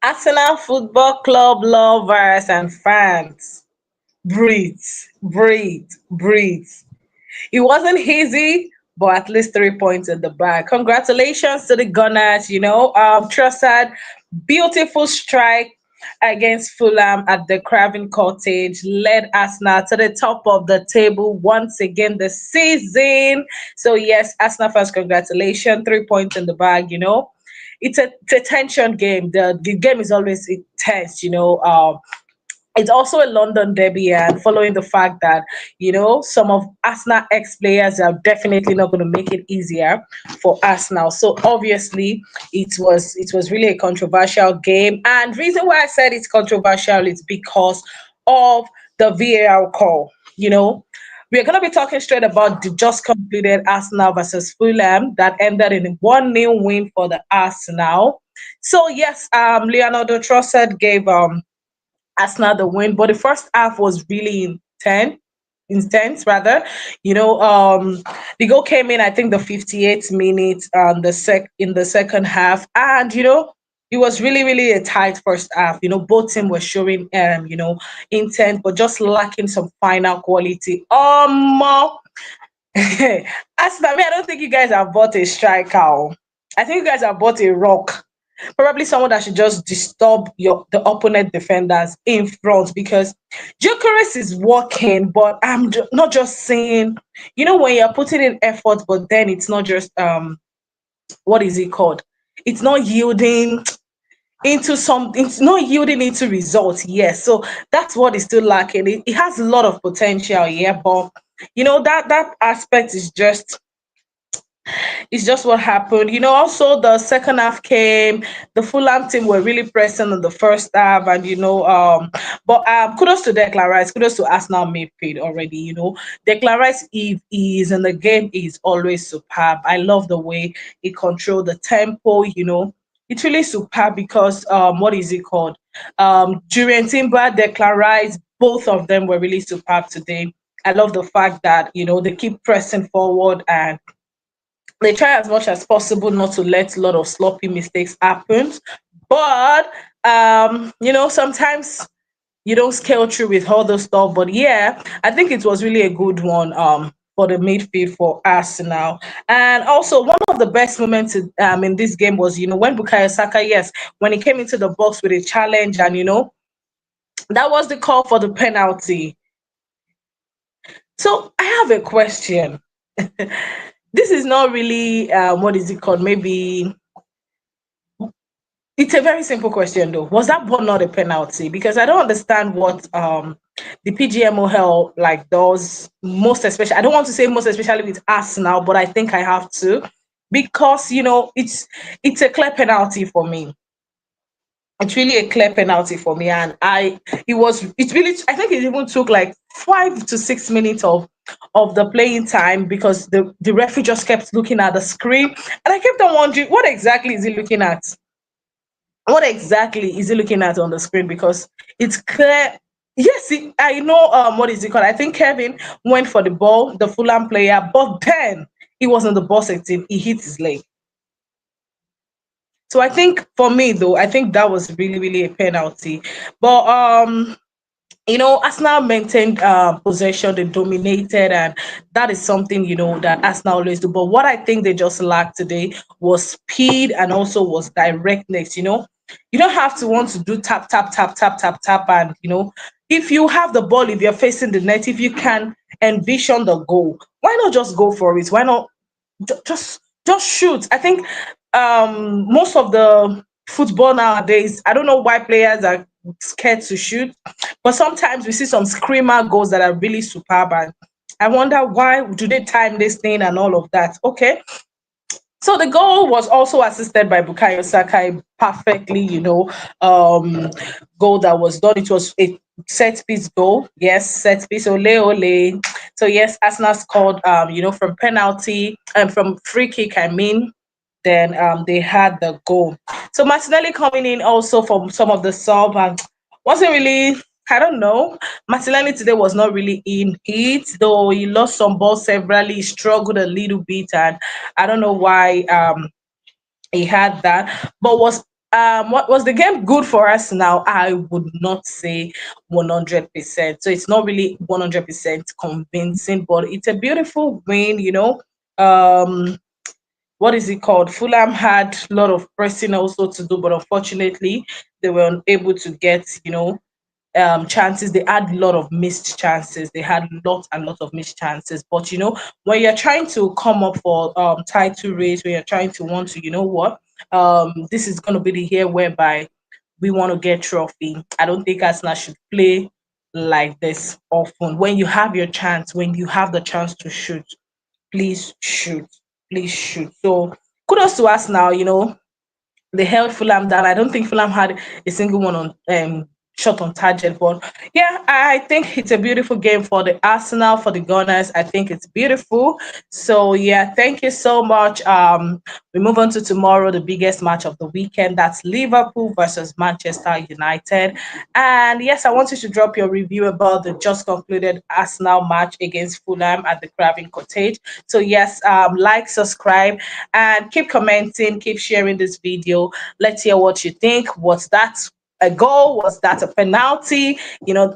Arsenal Football Club lovers and fans, breathe, breathe, breathe. It wasn't easy, but at least 3 points in the bag. Congratulations to the Gunners. Trossard, beautiful strike against Fulham at the Craven Cottage led Arsenal to the top of the table once again this season. So yes, Arsenal fans, congratulations, 3 points in the bag. It's a tension game. The game is always intense. It's also a London derby, and following the fact that some of Arsenal ex players are definitely not going to make it easier for Arsenal. So obviously, it was really a controversial game, and reason why I said it's controversial is because of the VAR call. We're going to be talking straight about the just completed Arsenal versus Fulham that ended in a 1-0 win for the Arsenal. So yes, Leonardo Trossard gave Arsenal the win. But the first half was really intense rather. The goal came in, I think, the 58th minute in the second half. And it was really, really a tight first half. Both teams were showing intent, but just lacking some final quality. Arsenal, I don't think you guys have bought a striker. Oh. I think you guys have bought a rock, probably someone that should just disturb the opponent defenders in front, because Gyökeres is working, but not just saying, when you're putting in effort, but then it's not just what is it called? It's not yielding it's not yielding into results. Yes, so that's what is still lacking. It has a lot of potential, yeah, but that aspect is just it's just what happened. Also the second half came. The Fulham team were really pressing in the first half, and but kudos to Declan Rice, kudos to Arsenal midfield already. Declan Rice, if he is in the game, is always superb. I love the way he controlled the tempo. It's really superb because what is it called? During Timber, Declan Rice, both of them were really superb today. I love the fact that they keep pressing forward, and they try as much as possible not to let a lot of sloppy mistakes happen. But sometimes you don't scale through with all the stuff. But yeah, I think it was really a good one for the midfield for Arsenal. And also one of the best moments in this game was when Bukayo Saka, yes, when he came into the box with a challenge, and that was the call for the penalty. So I have a question. This is not really what is it called? Maybe it's a very simple question though. Was that ball not a penalty? Because I don't understand what the PGMOL like does, most especially. I don't want to say most especially with Arsenal, but I think I have to, because it's a clear penalty for me. It's really a clear penalty for me, and it's really, I think it even took like 5 to 6 minutes of the playing time, because the referee just kept looking at the screen, and I kept on wondering what exactly is he looking at. What exactly is he looking at on the screen? Because it's clear. Yes, I know. What is it called? I think Kevin went for the ball, the Fulham player, but then he was on the boxing team. He hit his leg. So I think for me though, I think that was really, really a penalty. But Arsenal maintained possession, they dominated, and that is something that Arsenal always do. But what I think they just lacked today was speed, and also was directness. You don't have to want to do tap, tap, tap, tap, tap, tap, and if you have the ball, if you're facing the net, if you can envision the goal, why not just go for it? Why not just shoot? I think most of the football nowadays, I don't know why players are scared to shoot, but sometimes we see some screamer goals that are really superb, and I wonder why do they time this thing and all of that. Okay, so the goal was also assisted by Bukayo Saka, perfectly, goal that was done. It was a set piece goal. Yes, set piece. Ole ole. So yes, Arsenal scored. From penalty and from free kick. I mean, then they had the goal. So Martinelli coming in also from some of the sub, and wasn't really. I don't know. Martinelli today was not really in it, though he lost some balls severally, he struggled a little bit, and I don't know why he had that, but was What was the game good for us now? I would not say 100%. So it's not really 100% convincing, but it's a beautiful win, Um, what is it called? Fulham had a lot of pressing also to do, but unfortunately, they were unable to get, chances. They had a lot of missed chances. They had lot and lot of missed chances. But when you're trying to come up for title race, when you're trying to want to, this is going to be the year whereby we want to get trophy. I don't think Arsenal should play like this often. When you have your chance, when you have the chance to shoot, please shoot, please shoot. So kudos to us now. They held Fulham down. I don't think Fulham had a single one on shot on target. But yeah, I think it's a beautiful game for the Arsenal, for the Gunners. I think it's beautiful. So yeah, thank you so much. We move on to tomorrow, the biggest match of the weekend. That's Liverpool versus Manchester United. And yes, I want you to drop your review about the just concluded Arsenal match against Fulham at the Craven Cottage. So yes, like, subscribe, and keep commenting, keep sharing this video. Let's hear what you think. Was that a goal? Was that a penalty?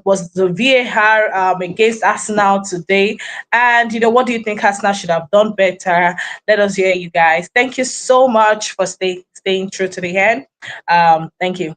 Was the VAR against Arsenal today? And what do you think Arsenal should have done better? Let us hear you guys. Thank you so much for staying true to the end. Thank you.